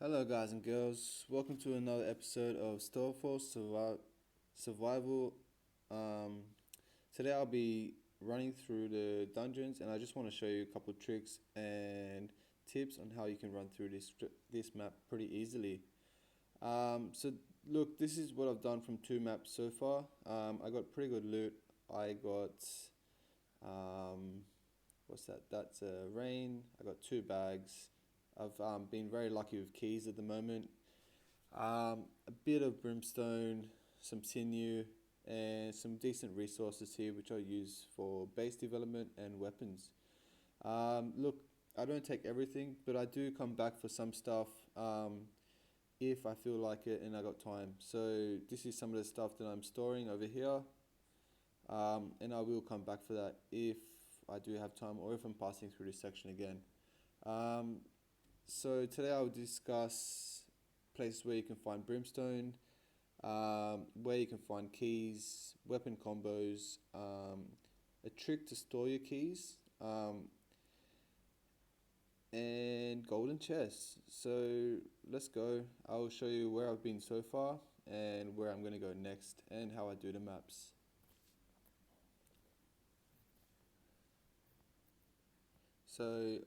Hello, guys and girls. Welcome to another episode of Stormfall Survival. Um, Today, I'll be running through the dungeons, and I just want to show you a couple tricks and tips on how you can run through this map pretty easily. So look, this is what I've done from two maps so far. I got pretty good loot. I got um, what's that? That's rain. I got 2 bags. I've been very lucky with keys at the moment. A bit of brimstone, some sinew, and some decent resources here, which I use for base development and weapons. Look, I don't take everything, but I do come back for some stuff if I feel like it and I got time. So this is some of the stuff that I'm storing over here, and I will come back for that if I do have time or if I'm passing through this section again. Um, so today I'll discuss places where you can find brimstone, where you can find keys, weapon combos, a trick to store your keys, and golden chests. So let's go. I'll show you where I've been so far and where I'm going to go next and how I do the maps. So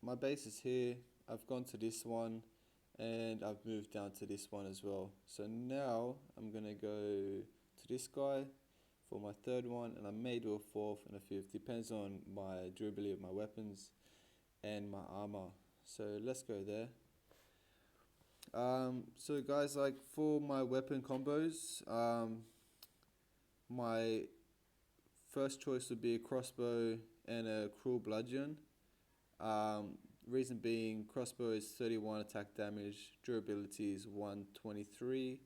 my base is here. I've gone to this one and I've moved down to this one as well. So now I'm gonna go to this guy for my third one, and I may do a fourth and a fifth, depends on my durability of my weapons and my armor. So let's go there. So guys, like for my weapon combos, my first choice would be a crossbow and a cruel bludgeon. Um, Reason being, crossbow is 31 attack damage, durability is 123,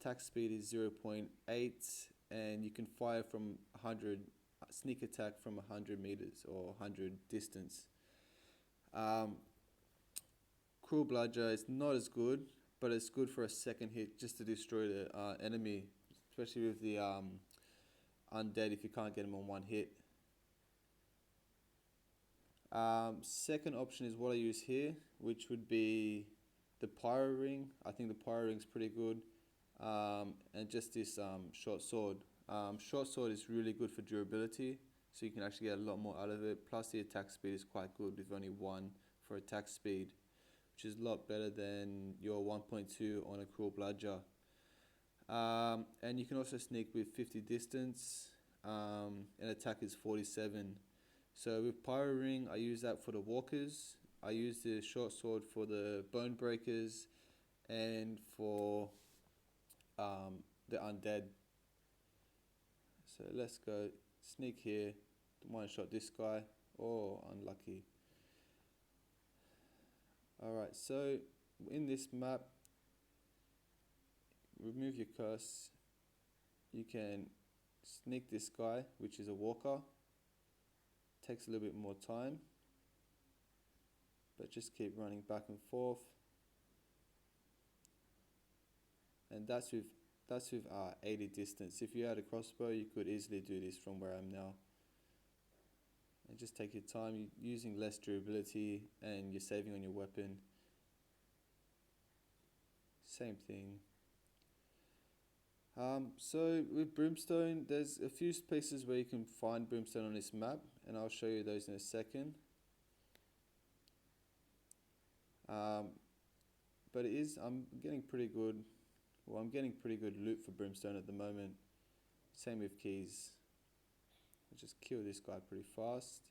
attack speed is 0.8, and you can fire from 100, sneak attack from 100 meters or 100 distance. Um, Cruel bludger is not as good, but it's good for a second hit just to destroy the enemy, especially with the undead if you can't get them on one hit. Second option is what I use here, which would be the pyro ring. I think the pyro ring's pretty good, and just this short sword. Short sword is really good for durability, so you can actually get a lot more out of it. Plus the attack speed is quite good with only 1 for attack speed, which is a lot better than your 1.2 on a cruel bludger. And you can also sneak with 50 distance, and attack is 47. So with Pyro Ring, I use that for the walkers. I use the short sword for the bone breakers and for the undead. So let's go sneak here, one shot this guy. Oh, unlucky. Alright, so in this map, remove your curse. You can sneak this guy, which is a walker. Takes a little bit more time, but just keep running back and forth, and that's with 80 distance. If you had a crossbow, you could easily do this from where I am now, and just take your time. You're using less durability and you're saving on your weapon. Same thing. So with brimstone, there's a few places where you can find brimstone on this map, and I'll show you those in a second. But I'm getting pretty good. Well, I'm getting pretty good loot for brimstone at the moment. Same with keys. I'll just kill this guy pretty fast.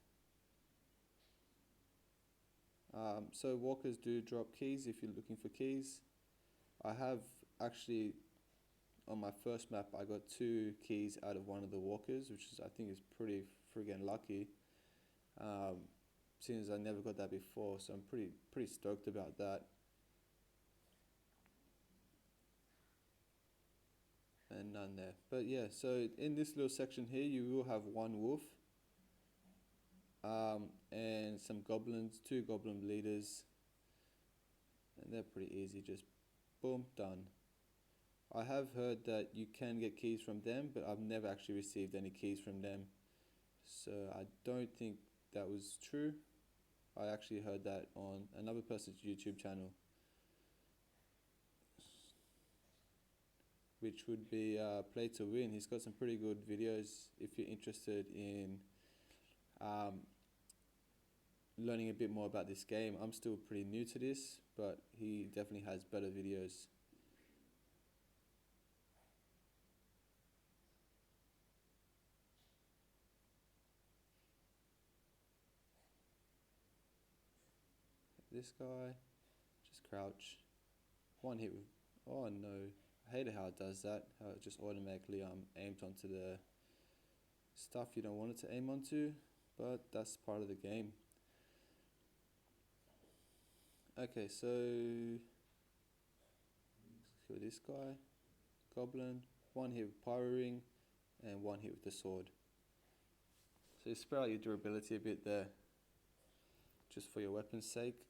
So walkers do drop keys if you're looking for keys. I have actually, on my first map, I got 2 keys out of one of the walkers, which I think is pretty friggin' lucky. Seeing as I never got that before, so I'm pretty stoked about that. And none there. But yeah, so in this little section here, you will have 1 wolf, and some goblins, 2 goblin leaders, and they're pretty easy. Just boom, done. I have heard that you can get keys from them, but I've never actually received any keys from them, so I don't think that was true. I actually heard that on another person's YouTube channel. which would be Play to Win. He's got some pretty good videos if you're interested in um, learning a bit more about this game. I'm still pretty new to this, but he definitely has better videos. This guy, just crouch, one hit with, oh no, I hate how it does that, how it just automatically aimed onto the stuff you don't want it to aim onto, but that's part of the game. Okay, so kill this guy, goblin, one hit with pyro ring, and one hit with the sword. So you spread out your durability a bit there, just for your weapon's sake.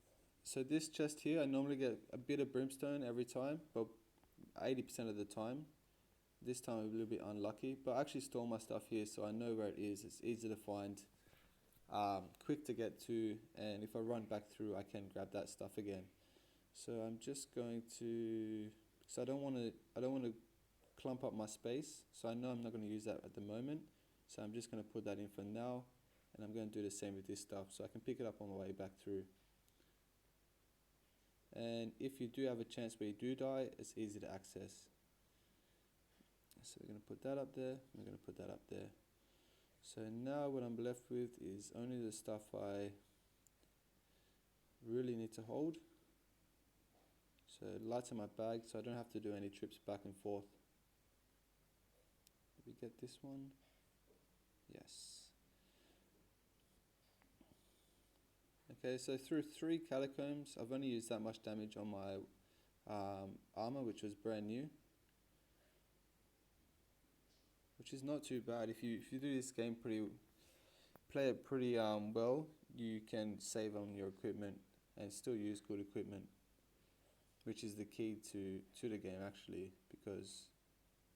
So this chest here, I normally get a bit of brimstone every time, but 80% of the time. This time I'm a little bit unlucky, but I actually store my stuff here so I know where it is. It's easy to find, quick to get to, and if I run back through I can grab that stuff again. So I'm just going to, so I don't want to clump up my space, so I know I'm not going to use that at the moment, so I'm just going to put that in for now, and I'm going to do the same with this stuff so I can pick it up on my way back through. And if you do have a chance where you do die, it's easy to access. So we're going to put that up there, we're going to put that up there. So now what I'm left with is only the stuff I really need to hold. So lights in my bag so I don't have to do any trips back and forth. Did we get this one? Yes. Okay, so through 3 catacombs, I've only used that much damage on my armor, which was brand new, which is not too bad. If you do this game play it pretty well, you can save on your equipment and still use good equipment, which is the key to the game actually, because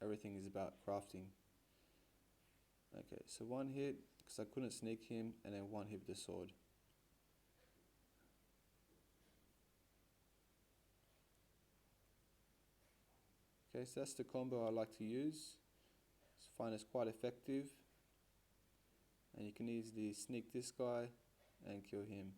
everything is about crafting. Okay, so one hit because I couldn't sneak him, and then one hit with the sword. Okay, so that's the combo I like to use. I find it's quite effective, and you can easily sneak this guy and kill him.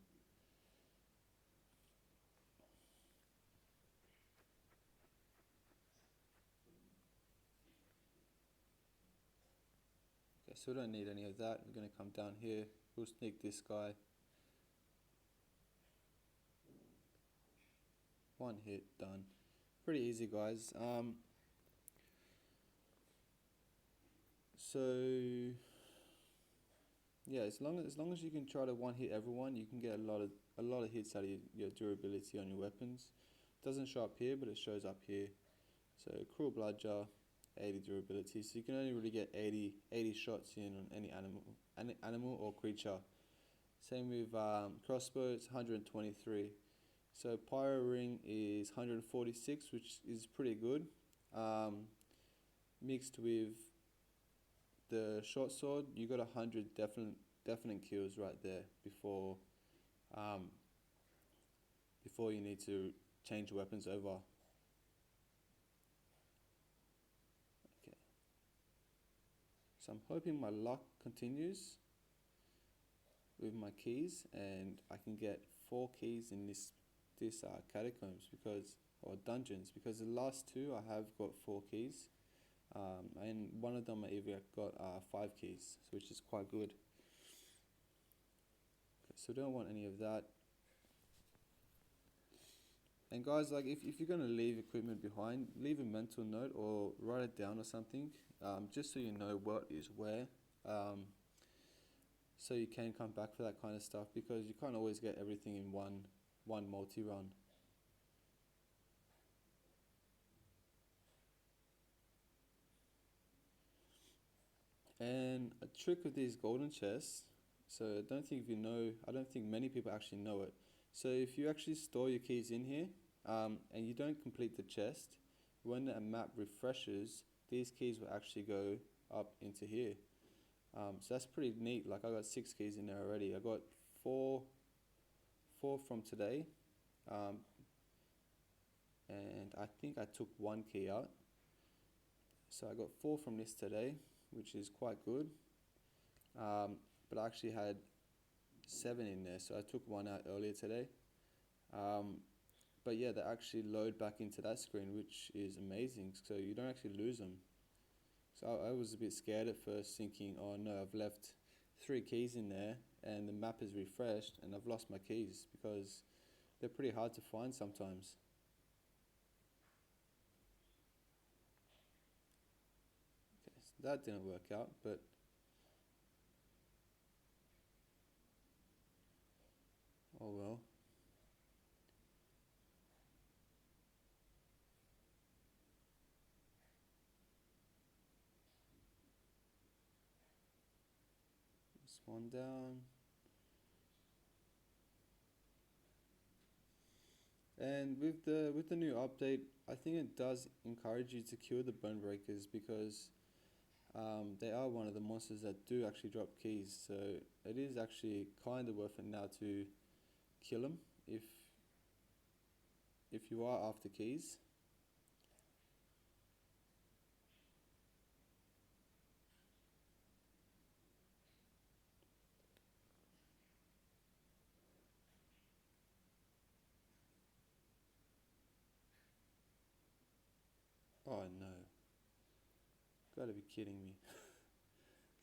Okay, so we don't need any of that. We're going to come down here, we'll sneak this guy. One hit, done. Pretty easy, guys. So yeah, as long as you can try to one hit everyone, you can get a lot of hits out of your durability on your weapons. Doesn't show up here, but it shows up here. So cruel bludger, 80 durability. So you can only really get 80 shots in on any animal or creature. Same with crossbow, it's 123. So pyro ring is 146, which is pretty good. Mixed with the short sword, you got 100 definite kills right there before you need to change weapons over. Okay. So I'm hoping my luck continues with my keys, and I can get 4 keys in this catacombs or dungeons, because the last 2 I have got 4 keys. And one of them I even got 5 keys, which is quite good. Okay, so don't want any of that. And guys, like if you're going to leave equipment behind, leave a mental note or write it down or something, just so you know what is where, so you can come back for that kind of stuff, because you can't always get everything in one multi-run. And a trick with these golden chests, so I don't think many people actually know it. So if you actually store your keys in here, and you don't complete the chest, when the map refreshes, these keys will actually go up into here. So that's pretty neat. Like I got 6 keys in there already. I got four from today, and I think I took 1 key out. So I got 4 from this today, which is quite good. But I actually had 7 in there, so I took one out earlier today. But yeah, they actually load back into that screen, which is amazing. So you don't actually lose them. So I was a bit scared at first, thinking, oh no, I've left 3 keys in there and the map is refreshed and I've lost my keys, because they're pretty hard to find sometimes. Okay, so that didn't work out, but oh well. This one down. And with the new update, I think it does encourage you to kill the bone breakers, because they are one of the monsters that do actually drop keys. So it is actually kind of worth it now to kill them if you are after keys. Oh no, gotta be kidding me.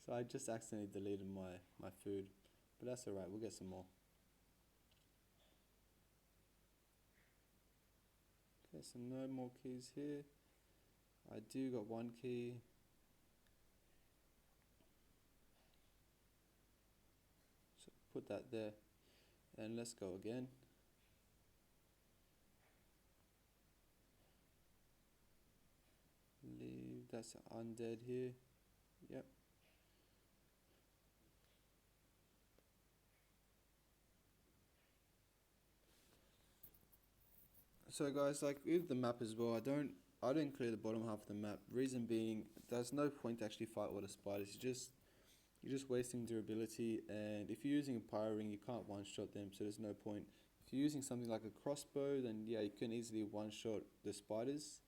So I just accidentally deleted my food, but that's alright, we'll get some more. Okay, so no more keys here. I do got 1 key. So put that there, and let's go again. Leave, that's undead here. Yep. So guys, like with the map as well, I don't clear the bottom half of the map. Reason being, there's no point to actually fight all the spiders. You're just wasting durability, and if you're using a pyro ring, you can't one shot them, so there's no point. If you're using something like a crossbow, then yeah, you can easily one shot the spiders.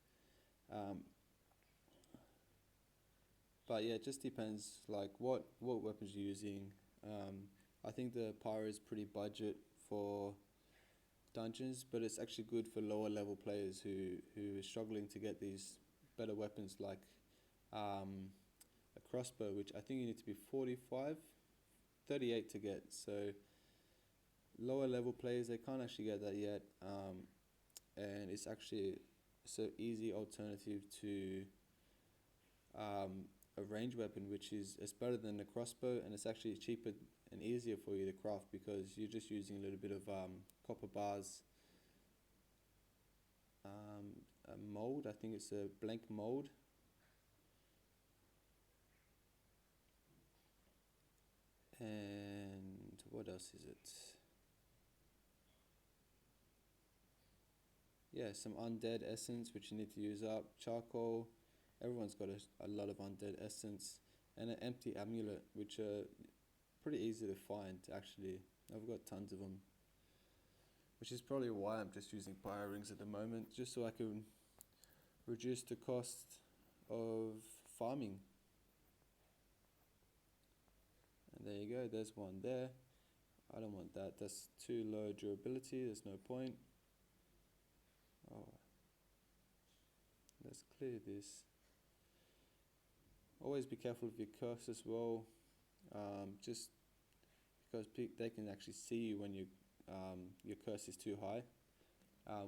But yeah, it just depends like what weapons you're using. I think the pyro is pretty budget for dungeons, but it's actually good for lower level players who are struggling to get these better weapons, like a crossbow, which I think you need to be 45, 38 to get. So lower level players, they can't actually get that yet, and it's actually so easy alternative to a range weapon, which is it's better than a crossbow, and it's actually cheaper and easier for you to craft, because you're just using a little bit of copper bars, a mold. I think it's a blank mold. And what else is it? Yeah, some undead essence, which you need to use up. Charcoal. Everyone's got a lot of undead essence. And an empty amulet, which are pretty easy to find, actually. I've got tons of them. Which is probably why I'm just using pyro rings at the moment, just so I can reduce the cost of farming. And there you go, there's one there. I don't want that, that's too low durability, there's no point. Oh, let's clear this. Always be careful of your curse as well, just because they can actually see you when your curse is too high,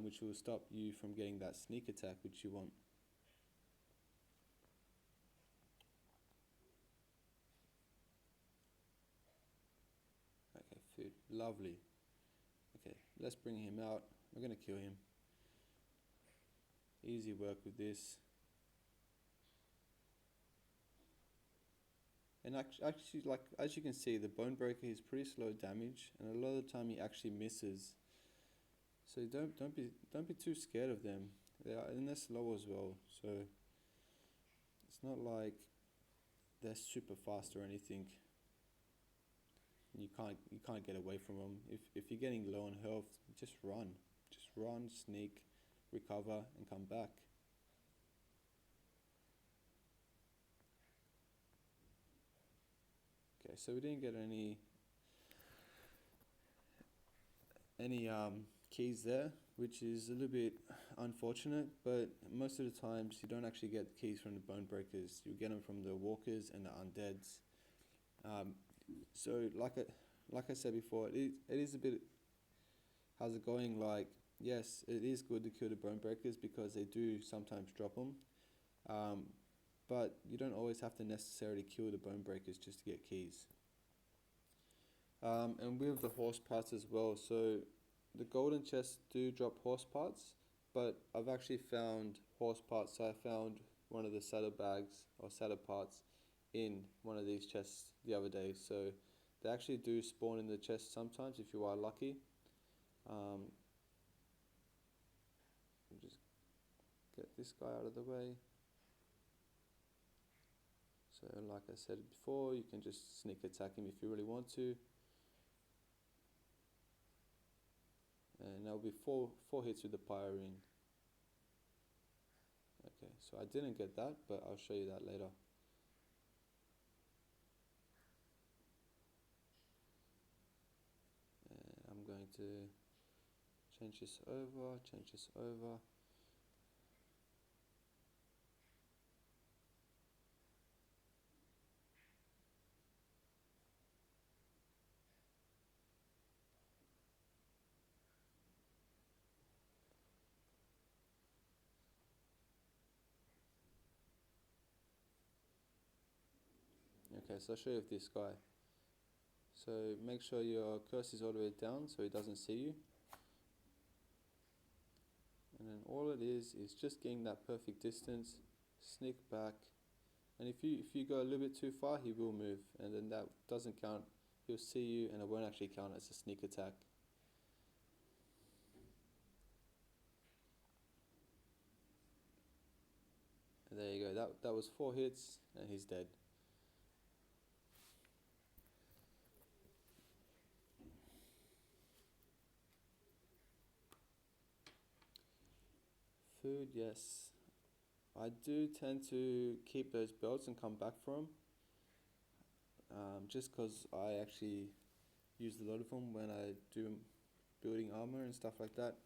which will stop you from getting that sneak attack which you want. Okay, food, lovely. Okay, let's bring him out. We're gonna kill him. Easy work with this. And actually, like as you can see, the bone breaker is pretty slow damage, and a lot of the time he actually misses. So don't be too scared of them. And they're slow as well. So it's not like they're super fast or anything. You can't get away from them. If you're getting low on health, just run, sneak, recover, and come back. Okay, so we didn't get any keys there, which is a little bit unfortunate, but most of the times you don't actually get the keys from the bone breakers. You get them from the walkers and the undeads. So like I said before, it is a bit, how's it going, like, yes, it is good to kill the bone breakers because they do sometimes drop them, but you don't always have to necessarily kill the bone breakers just to get keys. And with the horse parts as well, so the golden chests do drop horse parts, but I've actually found horse parts. So I found one of the saddle bags or saddle parts in one of these chests the other day. So they actually do spawn in the chest sometimes if you are lucky. Just get this guy out of the way. So like I said before, you can just sneak attack him if you really want to. And there'll be four hits with the pyre-ring. Okay, so I didn't get that, but I'll show you that later. And I'm going to change this over, Okay, so I'll show you with this guy. So make sure your cursor is all the way down so he doesn't see you. And then all it is just getting that perfect distance, sneak back. And if you go a little bit too far, he will move, and then that doesn't count. He'll see you and it won't actually count as a sneak attack. And there you go, that was 4 hits and he's dead. Food, yes. I do tend to keep those belts and come back for them. Just because I actually use a lot of them when I do building armor and stuff like that.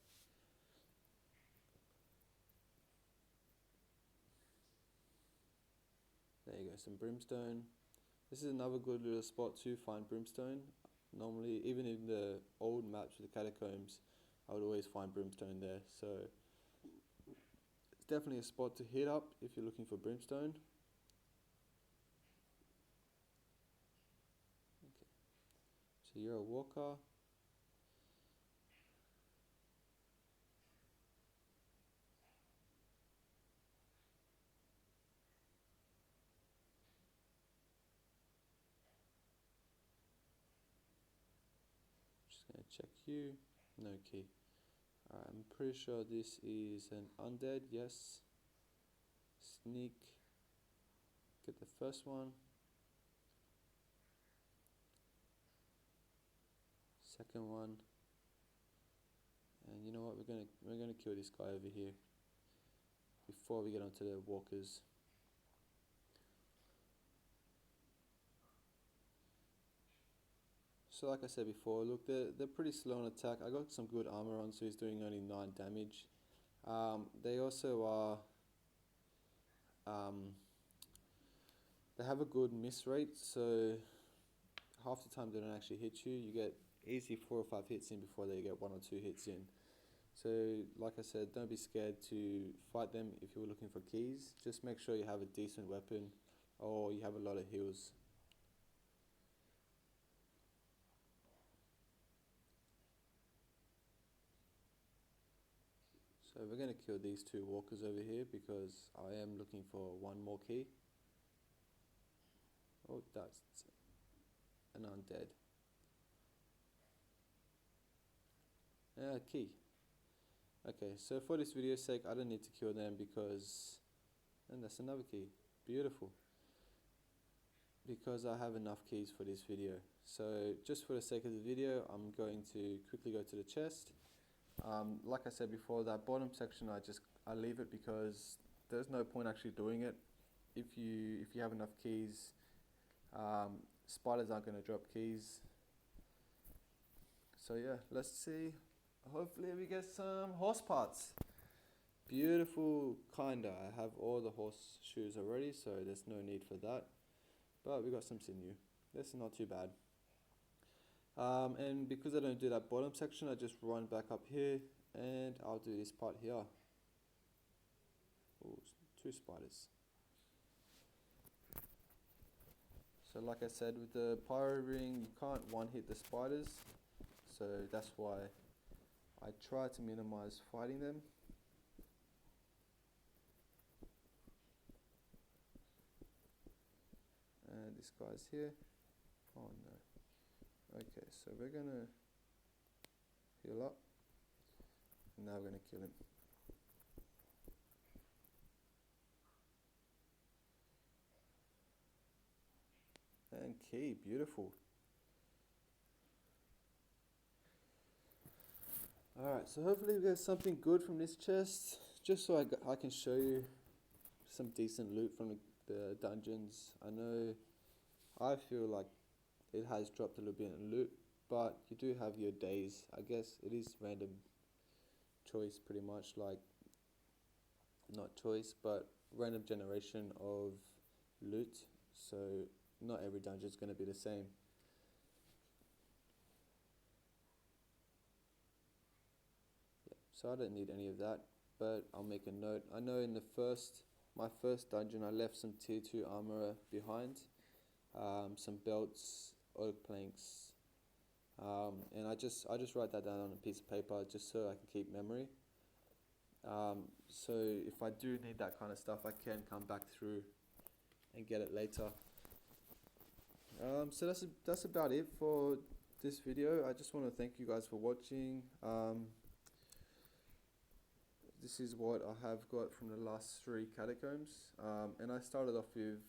There you go, some brimstone. This is another good little spot to find brimstone. Normally, even in the old maps with the catacombs, I would always find brimstone there. So it's definitely a spot to hit up if you're looking for brimstone. Okay. So you're a walker. Just gonna check you. No key. I'm pretty sure this is an undead, yes. Sneak. Get the first one. Second one. And you know what, we're gonna kill this guy over here before we get onto the walkers. So like I said before, look, they're pretty slow on attack. I got some good armor on, so he's doing only 9 damage. They also are, they have a good miss rate, so half the time they don't actually hit you. You get easy 4 or 5 hits in before they get 1 or 2 hits in. So like I said, don't be scared to fight them if you're looking for keys. Just make sure you have a decent weapon or you have a lot of heals. So we're going to kill these 2 walkers over here because I am looking for 1 more key. Oh, that's an undead. Key. Okay, so for this video's sake, I don't need to kill them because... And that's another key. Beautiful. Because I have enough keys for this video. So just for the sake of the video, I'm going to quickly go to the chest. Like I said before, that bottom section I leave it because there's no point actually doing it. If you have enough keys, spiders aren't going to drop keys. So yeah, let's see. Hopefully we get some horse parts. Beautiful, kinda. I have all the horseshoes already, so there's no need for that. But we got some sinew. This is not too bad. And because I don't do that bottom section, I just run back up here and I'll do this part here. Ooh, 2 spiders. So like I said, with the pyro ring, you can't one-hit the spiders. So that's why I try to minimize fighting them. And this guy's here. Oh no. Okay, so we're gonna heal up. And now we're gonna kill him. And key, beautiful. Alright, so hopefully we get something good from this chest, just so I can show you some decent loot from the dungeons. I know I feel like it has dropped a little bit in loot, but you do have your days. I guess it is random choice pretty much, like, not choice, but random generation of loot, so not every dungeon is going to be the same. So I don't need any of that, but I'll make a note. I know in my first dungeon, I left some tier 2 armor behind, some belts, oak planks, and I just write that down on a piece of paper just so I can keep memory. So if I do need that kind of stuff, I can come back through and get it later. So that's about it for this video. I just want to thank you guys for watching. This is what I have got from the last 3 catacombs, and I started off with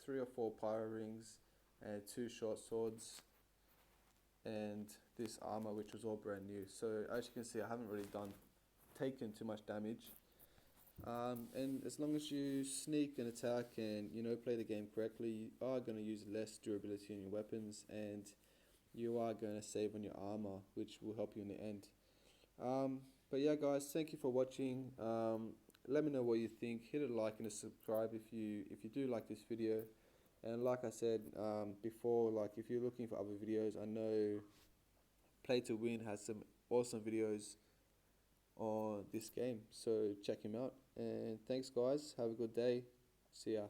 3 or 4 pyro rings and 2 short swords and this armor, which was all brand new. So as you can see, I haven't really taken too much damage, and as long as you sneak and attack and play the game correctly, you are going to use less durability in your weapons, and you are going to save on your armor, which will help you in the end. But yeah guys, thank you for watching. Let me know what you think. Hit a like and a subscribe if you do like this video. And like I said before, like if you're looking for other videos, I know Play to Win has some awesome videos on this game, so check him out. And thanks guys, have a good day, see ya.